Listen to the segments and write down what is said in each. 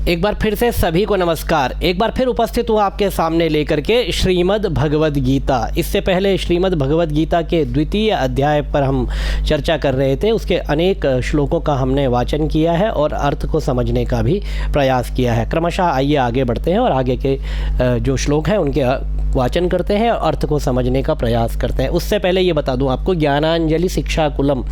एक बार फिर से सभी को नमस्कार। एक बार फिर उपस्थित हूँ आपके सामने लेकर के श्रीमद् भगवद गीता। इससे पहले श्रीमद् भगवद गीता के द्वितीय अध्याय पर हम चर्चा कर रहे थे। उसके अनेक श्लोकों का हमने वाचन किया है और अर्थ को समझने का भी प्रयास किया है। क्रमशः आइए आगे बढ़ते हैं और आगे के जो श्लोक हैं उनके वाचन करते हैं और अर्थ को समझने का प्रयास करते हैं। उससे पहले ये बता दूं आपको, ज्ञानांजलि शिक्षा कुलम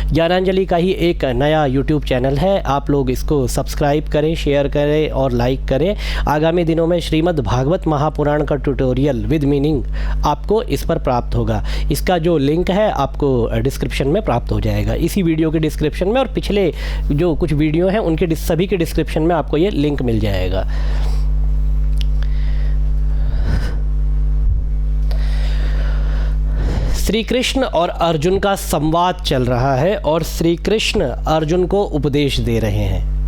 ज्ञानांजलि का ही एक नया यूट्यूब चैनल है। आप लोग इसको सब्सक्राइब करें, शेयर करें और लाइक करें। आगामी दिनों में श्रीमद् भागवत महापुराण का ट्यूटोरियल विद मीनिंग आपको इस पर प्राप्त होगा। इसका जो लिंक है आपको डिस्क्रिप्शन में प्राप्त हो जाएगा, इसी वीडियो के डिस्क्रिप्शन में, और पिछले जो कुछ वीडियो हैं उनके सभी के डिस्क्रिप्शन में आपको ये लिंक मिल जाएगा। श्री कृष्ण और अर्जुन का संवाद चल रहा है और श्री कृष्ण अर्जुन को उपदेश दे रहे हैं।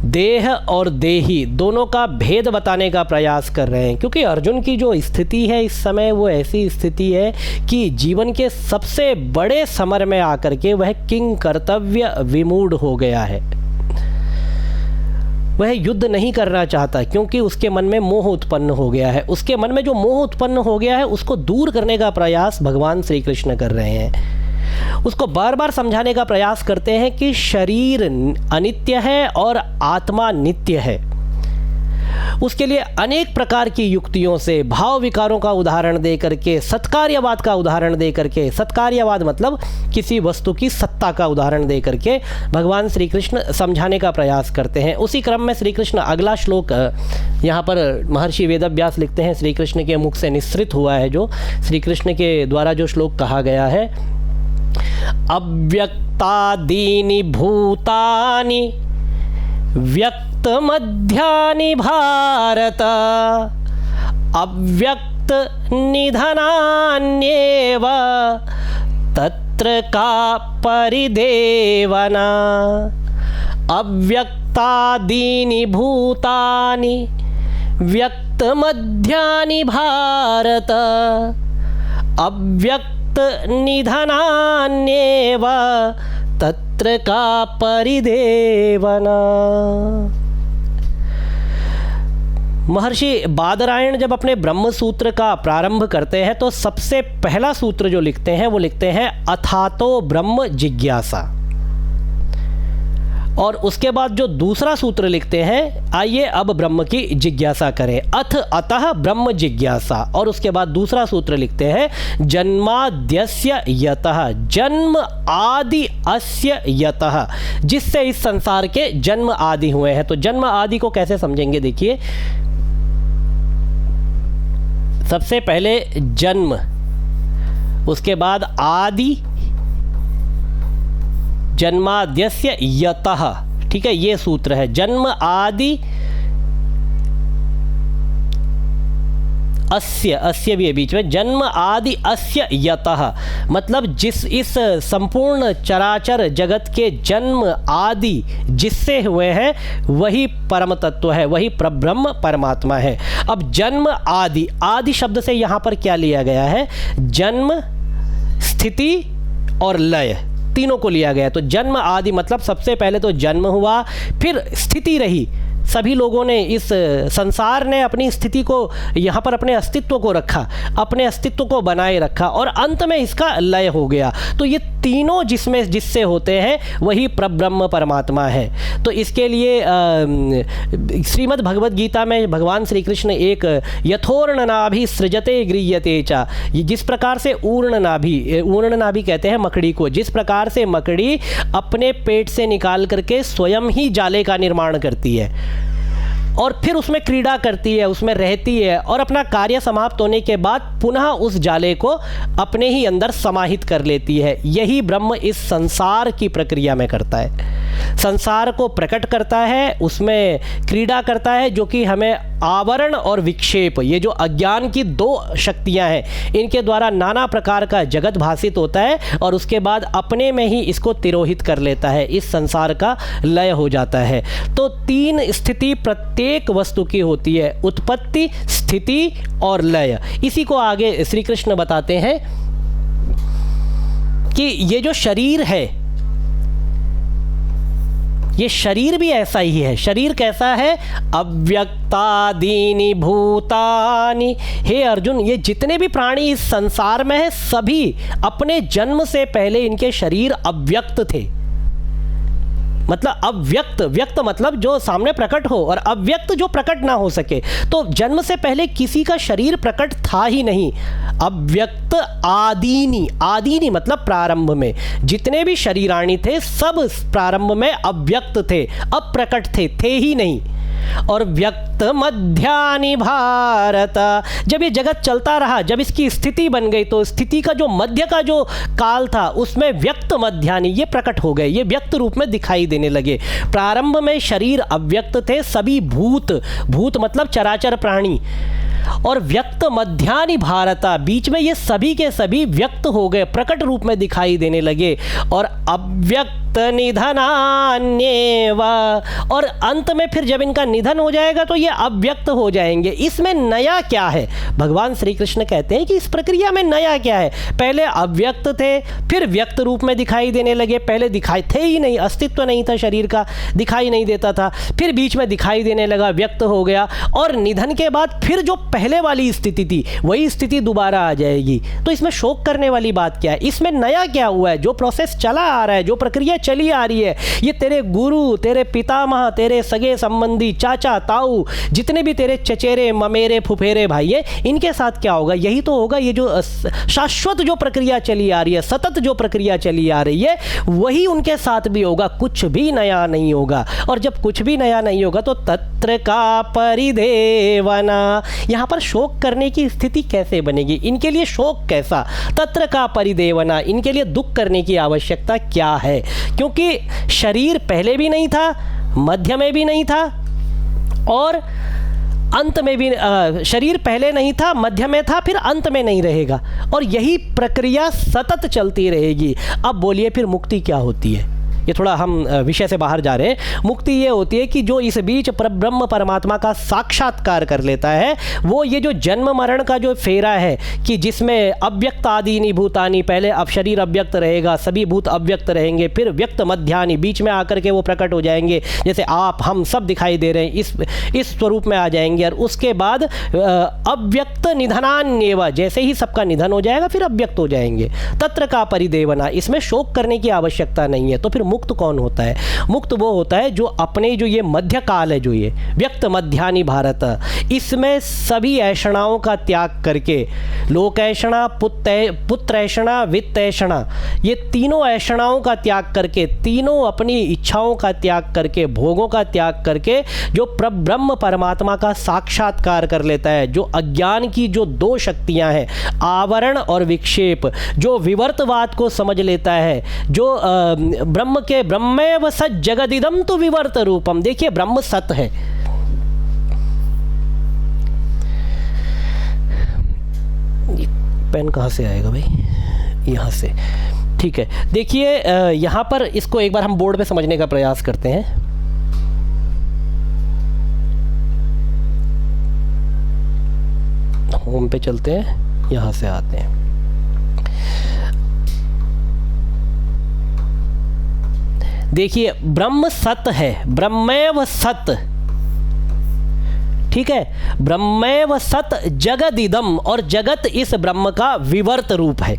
देह और देही दोनों का भेद बताने का प्रयास कर रहे हैं, क्योंकि अर्जुन की जो स्थिति है इस समय वो ऐसी स्थिति है कि जीवन के सबसे बड़े समर में आकर के वह किंग कर्तव्य विमूढ़ हो गया है। वह युद्ध नहीं करना चाहता क्योंकि उसके मन में मोह उत्पन्न हो गया है। उसके मन में जो मोह उत्पन्न हो गया है उसको दूर करने का प्रयास भगवान श्री कृष्ण कर रहे हैं। उसको बार बार समझाने का प्रयास करते हैं कि शरीर अनित्य है और आत्मा नित्य है। उसके लिए अनेक प्रकार की युक्तियों से, भाव विकारों का उदाहरण दे करके, सत्कार्यवाद का उदाहरण दे करके, सत्कार्यवाद मतलब किसी वस्तु की सत्ता का उदाहरण दे करके भगवान श्री कृष्ण समझाने का प्रयास करते हैं। उसी क्रम में श्री कृष्ण अगला श्लोक यहाँ पर महर्षि वेदव्यास लिखते हैं, श्री कृष्ण के मुख से निस्सृत हुआ है, जो श्री कृष्ण के द्वारा जो श्लोक कहा गया है। अव्यक्तादीनि भूतानि व्यक्त मध्यानि भारत अव्यक्त निधनान्येव तत्र का परिदेवना। अव्यक्तादीनि भूतानि व्यक्त मध्यानि भारत अव्यक्त निधनान्येव तत्र का परिदेवना। महर्षि बादरायण जब अपने ब्रह्म सूत्र का प्रारंभ करते हैं तो सबसे पहला सूत्र जो लिखते हैं वो लिखते हैं अथातो ब्रह्म जिज्ञासा, और उसके बाद जो दूसरा सूत्र लिखते हैं, आइए अब ब्रह्म की जिज्ञासा करें, अथ अतः ब्रह्म जिज्ञासा, और उसके बाद दूसरा सूत्र लिखते हैं जन्माद्यस्य यतः, जन्म आदि अस्य यतः, जिससे इस संसार के जन्म आदि हुए हैं। तो जन्म आदि को कैसे समझेंगे, देखिए, सबसे पहले जन्म, उसके बाद आदि, जन्माद्यस्य यतः, ठीक है, ये सूत्र है। जन्म आदि अस्य भी है बीच में, जन्म आदि अस्य यतः, मतलब जिस इस संपूर्ण चराचर जगत के जन्म आदि जिससे हुए हैं वही परम तत्व है, वही परब्रह्म परमात्मा है। अब जन्म आदि, आदि शब्द से यहाँ पर क्या लिया गया है, जन्म, स्थिति और लय, तीनों को लिया गया है। तो जन्म आदि मतलब सबसे पहले तो जन्म हुआ, फिर स्थिति रही, सभी लोगों ने, इस संसार ने अपनी स्थिति को, यहाँ पर अपने अस्तित्व को रखा, अपने अस्तित्व को बनाए रखा, और अंत में इसका लय हो गया। तो ये तीनों जिससे होते हैं वही परब्रह्म परमात्मा है। तो इसके लिए श्रीमद् भगवद गीता में भगवान श्री कृष्ण एक यथोर्णनाभि सृजते गृह्यते च, जिस प्रकार से ऊर्णनाभि कहते हैं मकड़ी को, जिस प्रकार से मकड़ी अपने पेट से निकाल करके स्वयं ही जाले का निर्माण करती है और फिर उसमें क्रीड़ा करती है, उसमें रहती है, और अपना कार्य समाप्त होने के बाद पुनः उस जाले को अपने ही अंदर समाहित कर लेती है। यही ब्रह्म इस संसार की प्रक्रिया में करता है, संसार को प्रकट करता है, उसमें क्रीड़ा करता है, जो कि हमें आवरण और विक्षेप, ये जो अज्ञान की दो शक्तियां हैं, इनके द्वारा नाना प्रकार का जगत भासित होता है और उसके बाद अपने में ही इसको तिरोहित कर लेता है, इस संसार का लय हो जाता है। तो तीन स्थिति प्रत्येक वस्तु की होती है, उत्पत्ति, स्थिति और लय। इसी को आगे श्री कृष्ण बताते हैं कि ये जो शरीर है ये शरीर भी ऐसा ही है। शरीर कैसा है? अव्यक्तादीनि भूतानि। हे अर्जुन, ये जितने भी प्राणी इस संसार में हैं, सभी अपने जन्म से पहले इनके शरीर अव्यक्त थे। मतलब अव्यक्त, व्यक्त मतलब जो सामने प्रकट हो, और अव्यक्त जो प्रकट ना हो सके। तो जन्म से पहले किसी का शरीर प्रकट था ही नहीं। अव्यक्त आदीनि, आदीनि मतलब प्रारंभ में जितने भी शरीराणी थे सब प्रारंभ में अव्यक्त थे, अप्रकट थे ही नहीं। और व्यक्त मध्यानि भारत, जब ये जगत चलता रहा, जब इसकी स्थिति बन गई, तो स्थिति का जो मध्य का जो काल था उसमें व्यक्त मध्यानि ये प्रकट हो गए, ये व्यक्त रूप में दिखाई देने लगे। प्रारंभ में शरीर अव्यक्त थे, सभी भूत, भूत मतलब चराचर प्राणी, और व्यक्त मध्यानि भारता, बीच में ये सभी के सभी व्यक्त हो गए, प्रकट रूप में दिखाई देने लगे। और अव्यक्त निधनान्येव, और अंत में फिर जब इनका निधन हो जाएगा तो ये अव्यक्त हो जाएंगे। इसमें नया क्या है? भगवान श्री कृष्ण कहते हैं कि इस प्रक्रिया में नया क्या है? पहले अव्यक्त थे, फिर व्यक्त रूप में दिखाई देने लगे। पहले दिखाई थे ही नहीं, अस्तित्व नहीं था शरीर का, दिखाई नहीं देता था, फिर बीच में दिखाई देने लगा, व्यक्त हो गया, और निधन के बाद फिर जो पहले वाली स्थिति थी वही स्थिति दोबारा आ जाएगी। तो इसमें शोक करने वाली बात क्या है? इसमें नया क्या हुआ है? जो प्रोसेस चला आ रहा है, जो प्रक्रिया चली आ रही है, ये तेरे गुरु, तेरे पितामह, तेरे सगे संबंधी, चाचा ताऊ, जितने भी तेरे चचेरे ममेरे फुफेरे भाई है, इनके साथ क्या होगा? यही तो होगा। ये जो शाश्वत जो प्रक्रिया चली आ रही है, सतत जो प्रक्रिया चली आ रही है, वही उनके साथ भी होगा। कुछ भी नया नहीं होगा। और जब कुछ भी नया नहीं होगा तो तत्र का परिदेवना, यहाँ पर शोक करने की स्थिति कैसे बनेगी? इनके लिए शोक कैसा? तत्र का परिदेवना, इनके लिए दुख करने की आवश्यकता क्या है? क्योंकि शरीर पहले भी नहीं था, मध्य में भी नहीं था, और अंत में भी शरीर पहले नहीं था, मध्य में था, फिर अंत में नहीं रहेगा, और यही प्रक्रिया सतत चलती रहेगी। अब बोलिए फिर मुक्ति क्या होती है? ये थोड़ा हम विषय से बाहर जा रहे हैं। मुक्ति ये होती है कि जो इस बीच ब्रह्म परमात्मा का साक्षात्कार कर लेता है, वो ये जो जन्म मरण का जो फेरा है कि जिसमें अव्यक्त आदीनि भूतानि, पहले अब शरीर अव्यक्त रहेगा, सभी भूत अव्यक्त रहेंगे, फिर व्यक्त मध्यानि, बीच में आकर के वो प्रकट हो जाएंगे, जैसे आप हम सब दिखाई दे रहे हैं, इस स्वरूप में आ जाएंगे। और उसके बाद अव्यक्त निधनान्येव, जैसे ही सबका निधन हो जाएगा फिर अव्यक्त हो जाएंगे। तत्र का परिदेवना, इसमें शोक करने की आवश्यकता नहीं है। तो फिर मुक्त कौन होता है? मुक्त वो होता है जो अपने जो ये मध्य काल है, जो ये व्यक्त मध्यानि भारत, इसमें सभी ऐषणाओं का त्याग करके, लोकैषणा, पुत्रैषणा, वित्तैषणा, ये तीनों ऐषणाओं का त्याग करके, तीनों अपनी इच्छाओं का त्याग करके, भोगों का त्याग करके जो ब्रह्म परमात्मा का साक्षात्कार कर लेता है, जो अज्ञान की जो दो शक्तियां हैं, आवरण और विक्षेप, जो विवर्तवाद को समझ लेता है, जो ब्रह्म के ब्रह्मेव सत जगदिदम तो विवर्त रूपम, देखिए ब्रह्म सत है। पेन कहाँ से आएगा भाई? यहाँ से, ठीक है। देखिए यहाँ पर इसको एक बार हम बोर्ड पे समझने का प्रयास करते हैं। होम पे चलते हैं, यहाँ से आते हैं। देखिए ब्रह्म सत है, ब्रह्मेव सत, ठीक है, ब्रह्मेव सत जगदिदम, और जगत इस ब्रह्म का विवर्त रूप है।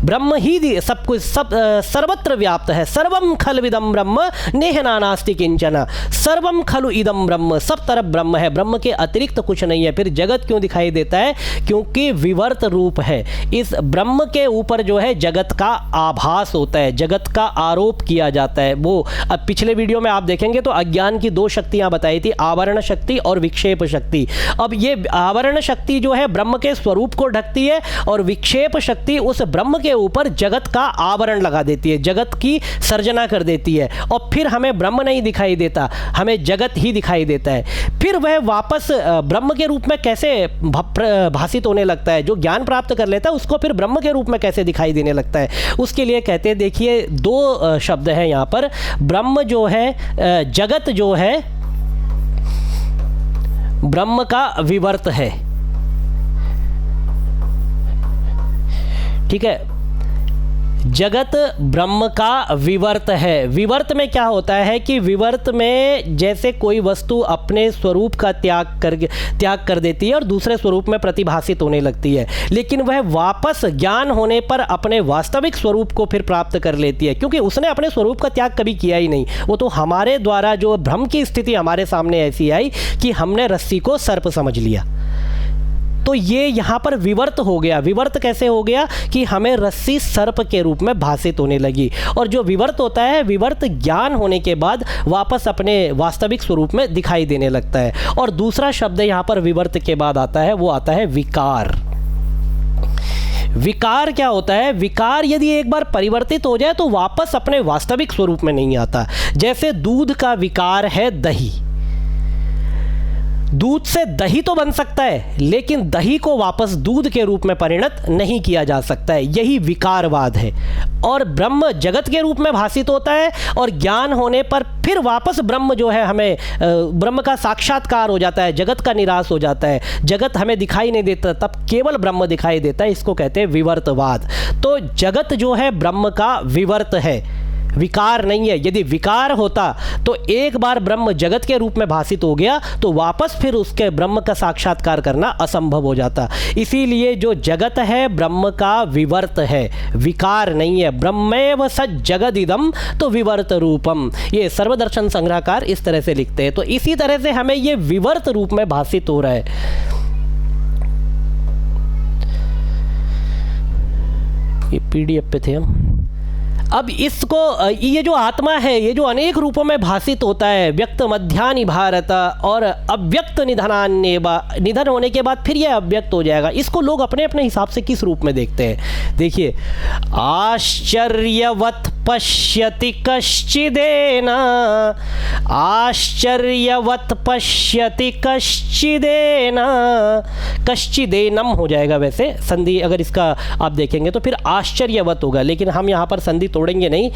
ब्रह्म ही सब कुछ, सब सर्वत्र व्याप्त है। सर्वम खलविदम ब्रह्म नेह नास्ति किंचन, सर्वम खलु इदम ब्रह्म, सब तरफ ब्रह्म है, ब्रह्म के अतिरिक्त कुछ नहीं है। फिर जगत क्यों दिखाई देता है? क्योंकि विवर्त रूप है। इस ब्रह्म के ऊपर जो है जगत का आभास होता है, जगत का आरोप किया जाता है। वो अब पिछले वीडियो में आप देखेंगे तो अज्ञान की दो शक्तियां बताई थी, आवरण शक्ति और विक्षेप शक्ति। अब ये आवरण शक्ति जो है ब्रह्म के स्वरूप को ढकती है, और विक्षेप शक्ति उस ब्रह्म के ऊपर जगत का आवरण लगा देती है, जगत की सर्जना कर देती है, और फिर हमें ब्रह्म नहीं दिखाई देता, हमें जगत ही दिखाई देता है। फिर वह वापस ब्रह्म के रूप में कैसे भाषित होने लगता है? जो ज्ञान प्राप्त कर लेता है उसको फिर ब्रह्म के रूप में कैसे दिखाई देने लगता है? उसके लिए कहते हैं, देखिए दो शब्द हैं यहाँ पर। ब्रह्म जो है, जगत जो है ब्रह्म का विवर्त है, ठीक है। जगत ब्रह्म का विवर्त है। विवर्त में क्या होता है कि विवर्त में जैसे कोई वस्तु अपने स्वरूप का त्याग कर देती है और दूसरे स्वरूप में प्रतिभासित होने लगती है, लेकिन वह वापस ज्ञान होने पर अपने वास्तविक स्वरूप को फिर प्राप्त कर लेती है, क्योंकि उसने अपने स्वरूप का त्याग कभी किया ही नहीं। वो तो हमारे द्वारा जो भ्रम की स्थिति हमारे सामने ऐसी आई कि हमने रस्सी को सर्प समझ लिया, तो ये यहाँ पर विवर्त हो गया। विवर्त कैसे हो गया कि हमें रस्सी सर्प के रूप में भासित होने लगी, और जो विवर्त होता है, विवर्त ज्ञान होने के बाद वापस अपने वास्तविक स्वरूप में दिखाई देने लगता है। और दूसरा शब्द यहाँ पर विवर्त के बाद आता है, वो आता है विकार। विकार क्या होता है? विकार यदि एक बार परिवर्तित हो जाए तो वापस अपने वास्तविक स्वरूप में नहीं आता। जैसे दूध का विकार है दही, दूध से दही तो बन सकता है, लेकिन दही को वापस दूध के रूप में परिणत नहीं किया जा सकता है। यही विकारवाद है। और ब्रह्म जगत के रूप में भासित होता है, और ज्ञान होने पर फिर वापस ब्रह्म जो है, हमें ब्रह्म का साक्षात्कार हो जाता है, जगत का निराश हो जाता है, जगत हमें दिखाई नहीं देता, तब केवल ब्रह्म दिखाई देता है। इसको कहते हैं विवर्तवाद। तो जगत जो है ब्रह्म का विवर्त है, विकार नहीं है। यदि विकार होता तो एक बार ब्रह्म जगत के रूप में भासित हो गया तो वापस फिर उसके ब्रह्म का साक्षात्कार करना असंभव हो जाता। इसीलिए जो जगत है ब्रह्म का विवर्त है, विकार नहीं है। ब्रह्मेव सज् जगदिदम तो विवर्त रूपम, ये सर्वदर्शन संग्रहकार इस तरह से लिखते हैं। तो इसी तरह से हमें ये विवर्त रूप में भासित हो रहा है। ये PDF पे थे हम। अब इसको, ये जो आत्मा है, ये जो अनेक रूपों में भासित होता है, व्यक्त मध्यानि भारत और अव्यक्त निधन होने के बाद फिर ये अव्यक्त हो जाएगा। इसको लोग अपने अपने हिसाब से किस रूप में देखते हैं? देखिए, आश्चर्यवत् पश्यति कश्चिदेन, आश्चर्यवत् पश्यति कश्चिदेन, कश्चिदेनम हो जाएगा। वैसे संधि अगर इसका आप देखेंगे तो फिर आश्चर्यवत् होगा, लेकिन हम यहाँ पर संधि तोड़ेंगे नहीं।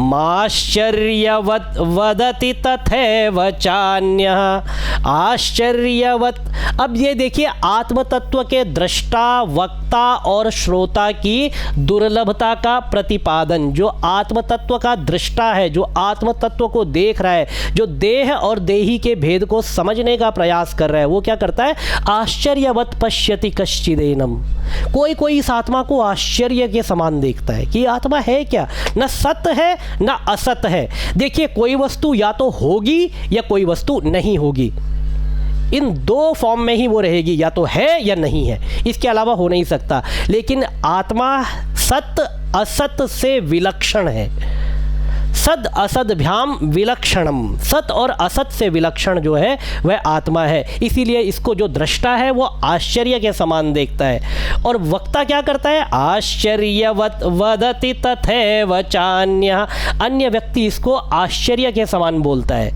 माश्चर्यवत् वदति तथैव चान्यः, आश्चर्यवत्। अब ये देखिए, आत्म तत्व के दृष्टा, वक्ता और श्रोता की दुर्लभता का प्रतिपादन। जो आत्म तत्व का दृष्टा है, जो आत्म तत्व को देख रहा है, जो देह और देही के भेद को समझने का प्रयास कर रहा है, वो क्या करता है? आश्चर्यवत् पश्यति कश्चिदेनम। कोई कोई इस आत्मा को आश्चर्य के समान देखता है कि आत्मा है क्या, न सत्य है न असत है। देखिए, कोई वस्तु या तो होगी या कोई वस्तु नहीं होगी, इन दो फॉर्म में ही वो रहेगी, या तो है या नहीं है, इसके अलावा हो नहीं सकता। लेकिन आत्मा सत्य असत से विलक्षण है। सद असद भ्याम विलक्षणम, सत और असत से विलक्षण जो है वह आत्मा है। इसीलिए इसको जो दृष्टा है वो आश्चर्य के समान देखता है। और वक्ता क्या करता है? आश्चर्यवत् वदति तथैव चान्यः, अन्य व्यक्ति इसको आश्चर्य के समान बोलता है।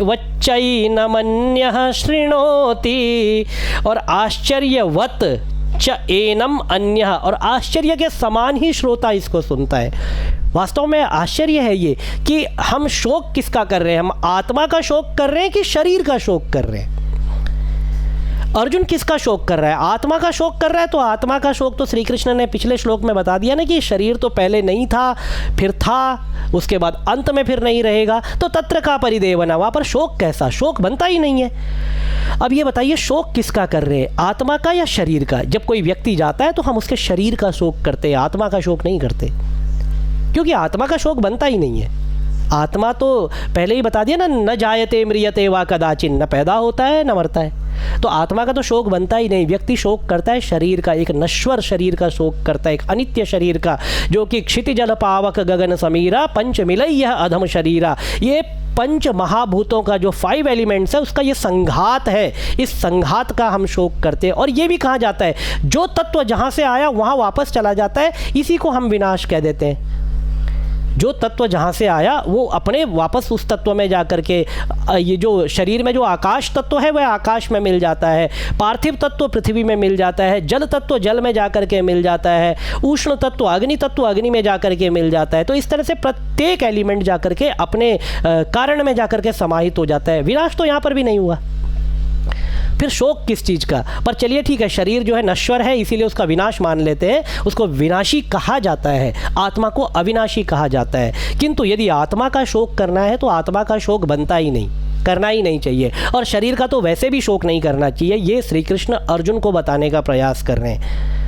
वच्चैनमन्यः शृणोति, और आश्चर्यवत् च एनम अन्यः, और आश्चर्य के समान ही श्रोता इसको सुनता है। वास्तव में आश्चर्य है ये कि हम शोक किसका कर रहे हैं? हम आत्मा का शोक कर रहे हैं कि शरीर का शोक कर रहे हैं? अर्जुन किसका शोक कर रहा है? आत्मा का शोक कर रहा है। तो आत्मा का शोक तो श्री कृष्ण ने पिछले श्लोक में बता दिया ना कि शरीर तो पहले नहीं था, फिर था, उसके बाद अंत में फिर नहीं रहेगा। तो तत्र का परिदेवना, वहाँ पर शोक कैसा? शोक बनता ही नहीं है। अब ये बताइए, शोक किसका कर रहे हैं? आत्मा का या शरीर का? जब कोई व्यक्ति जाता है तो हम उसके शरीर का शोक करते हैं, आत्मा का शोक नहीं करते, क्योंकि आत्मा का शोक बनता ही नहीं है। आत्मा तो पहले ही बता दिया ना, न जायते म्रियते वा कदाचिन, न पैदा होता है न मरता है। तो आत्मा का तो शोक बनता ही नहीं। व्यक्ति शोक करता है शरीर का, एक नश्वर शरीर का शोक करता है, एक अनित्य शरीर का, जो कि क्षितिजल पावक गगन समीरा पंच मिलय अधम शरीरा। ये पंच महाभूतों का जो 5 एलिमेंट्स है उसका ये संघात है। इस संघात का हम शोक करते हैं। और ये भी कहा जाता है, जो तत्व जहाँ से आया वहाँ वापस चला जाता है, इसी को हम विनाश कह देते हैं। जो तत्व जहाँ से आया वो अपने वापस उस तत्व में जा कर के, ये जो शरीर में जो आकाश तत्व है वह आकाश में मिल जाता है, पार्थिव तत्व पृथ्वी में मिल जाता है, जल तत्व जल में जा कर के मिल जाता है, उष्ण तत्व अग्नि में जा कर के मिल जाता है। तो इस तरह से प्रत्येक एलिमेंट जा कर के अपने कारण में जा कर के समाहित हो जाता है। विनाश तो यहाँ पर भी नहीं हुआ। फिर शोक किस चीज़ का? पर चलिए ठीक है, शरीर जो है नश्वर है, इसीलिए उसका विनाश मान लेते हैं, उसको विनाशी कहा जाता है, आत्मा को अविनाशी कहा जाता है। किंतु यदि आत्मा का शोक करना है तो आत्मा का शोक बनता ही नहीं, करना ही नहीं चाहिए, और शरीर का तो वैसे भी शोक नहीं करना चाहिए। ये श्री कृष्ण अर्जुन को बताने का प्रयास कर रहे हैं।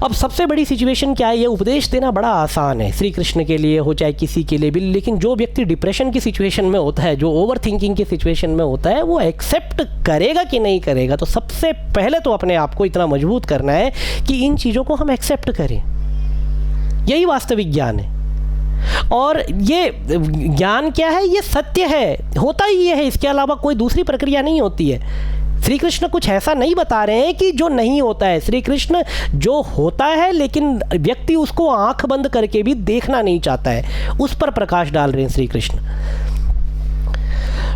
अब सबसे बड़ी सिचुएशन क्या है? ये उपदेश देना बड़ा आसान है, श्री कृष्ण के लिए हो चाहे किसी के लिए भी, लेकिन जो व्यक्ति डिप्रेशन की सिचुएशन में होता है, जो ओवर थिंकिंग की सिचुएशन में होता है, वो एक्सेप्ट करेगा कि नहीं करेगा? तो सबसे पहले तो अपने आप को इतना मजबूत करना है कि इन चीज़ों को हम एक्सेप्ट करें। यही वास्तविक ज्ञान है। और ये ज्ञान क्या है? ये सत्य है, होता ही ये है, इसके अलावा कोई दूसरी प्रक्रिया नहीं होती है। श्री कृष्ण कुछ ऐसा नहीं बता रहे हैं कि जो नहीं होता है। श्री कृष्ण जो होता है, लेकिन व्यक्ति उसको आंख बंद करके भी देखना नहीं चाहता है, उस पर प्रकाश डाल रहे हैं श्री कृष्ण।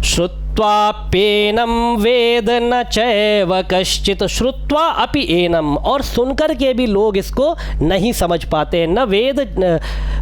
श्रुत्वाप्येनं वेद न चैव कश्चित, श्रुत्वा अपि एनम, और सुनकर के भी लोग इसको नहीं समझ पाते। न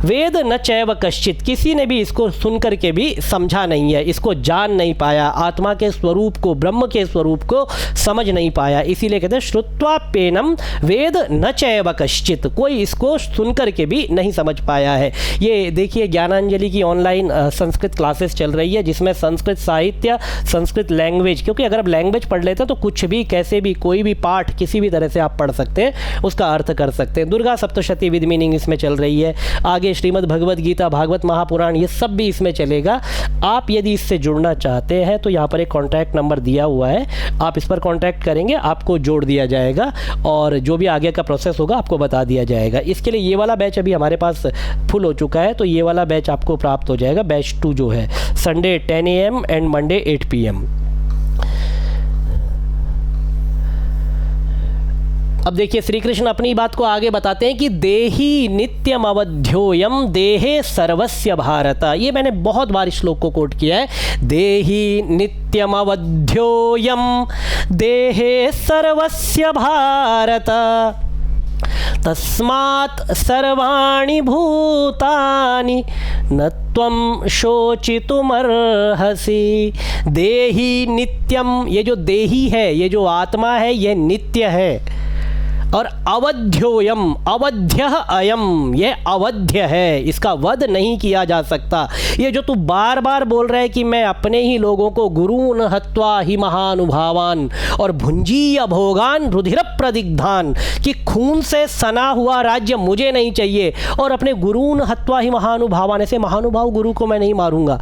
वेद न चैव कश्चित, किसी ने भी इसको सुनकर के भी समझा नहीं है, इसको जान नहीं पाया, आत्मा के स्वरूप को, ब्रह्म के स्वरूप को समझ नहीं पाया। इसीलिए कहते हैं श्रुत्वाप्येनं वेद न चैव कश्चित, कोई इसको सुनकर के भी नहीं समझ पाया है। ये देखिए, ज्ञानांजलि की ऑनलाइन संस्कृत क्लासेस चल रही है, जिसमें संस्कृत साहित्य, संस्कृत लैंग्वेज, क्योंकि अगर आप लैंग्वेज पढ़ लेते हैं तो कुछ भी, कैसे भी, कोई भी पाठ किसी भी तरह से आप पढ़ सकते हैं, उसका अर्थ कर सकते हैं। दुर्गा सप्तशती विद मीनिंग इसमें चल रही है, आगे श्रीमद् भगवद गीता, भागवत महापुराण, ये सब भी इसमें चलेगा। आप यदि इससे जुड़ना चाहते हैं तो यहाँ पर एक कॉन्टैक्ट नंबर दिया हुआ है, आप इस पर कॉन्टैक्ट करेंगे, आपको जोड़ दिया जाएगा, और जो भी आगे का प्रोसेस होगा आपको बता दिया जाएगा। इसके लिए ये वाला बैच अभी हमारे पास फुल हो चुका है, तो ये वाला बैच आपको प्राप्त हो जाएगा, बैच 2 जो है, Sunday 10 AM and Monday 8 PM। अब देखिए, श्री कृष्ण अपनी बात को आगे बताते हैं कि देही नित्यम अवध्योयम देहे सर्वस्य भारत। ये मैंने बहुत बार इस श्लोक को कोट किया है, देही नित्यम अवध्योयम देहे सर्वस्य भारत, तस्मात् सर्वाणि भूतानि न त्वं शोचितुमर्हसि। देही नित्यम, ये जो देही है, ये जो आत्मा है, ये नित्य है। और अवध्योयम, अवध्य अयम, ये अवध्य है, इसका वध नहीं किया जा सकता। ये जो तू बार बार बोल रहा है कि मैं अपने ही लोगों को गुरून् हत्वा हि महानुभावान और भुंजीय भोगान रुधिर प्रदिग्धान, कि खून से सना हुआ राज्य मुझे नहीं चाहिए, और अपने गुरून् हत्वा हि महानुभावान, ऐसे महानुभाव गुरु को मैं नहीं मारूंगा।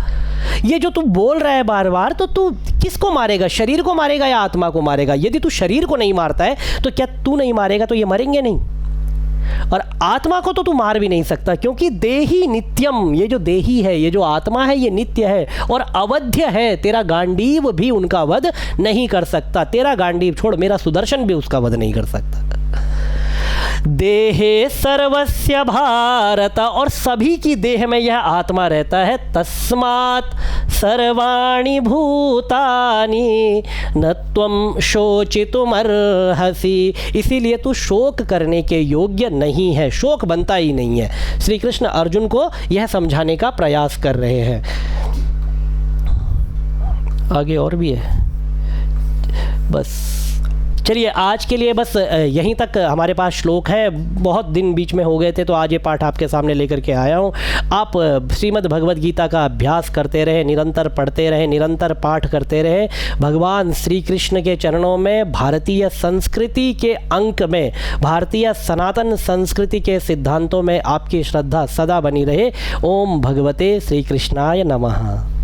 ये जो तू बोल रहा है बार बार, तो तू किसको मारेगा? शरीर को मारेगा या आत्मा को मारेगा? यदि तू शरीर को नहीं मारता है तो क्या तू नहीं मारेगा तो ये मरेंगे नहीं? और आत्मा को तो तू मार भी नहीं सकता, क्योंकि देही नित्यम, ये जो देही है, ये जो आत्मा है, ये नित्य है और अवध्य है। तेरा गांडीव भी उनका वध नहीं कर सकता, तेरा गांडीव छोड़, मेरा सुदर्शन भी उसका वध नहीं कर सकता। देहे सर्वस्य भारत, और सभी की देह में यह आत्मा रहता है। तस्मात् सर्वाणि भूतानि न त्वं शोचितुमर्हसि, इसीलिए तू शोक करने के योग्य नहीं है, शोक बनता ही नहीं है। श्री कृष्ण अर्जुन को यह समझाने का प्रयास कर रहे हैं। आगे और भी है, बस चलिए आज के लिए बस यहीं तक हमारे पास श्लोक है। बहुत दिन बीच में हो गए थे, तो आज ये पाठ आपके सामने लेकर के आया हूँ। आप श्रीमद् भगवद गीता का अभ्यास करते रहे, निरंतर पढ़ते रहे, निरंतर पाठ करते रहे। भगवान श्री कृष्ण के चरणों में भारतीय संस्कृति के अंक में, भारतीय सनातन संस्कृति के सिद्धांतों में आपकी श्रद्धा सदा बनी रहे। ओम भगवते श्री कृष्णाय नमः।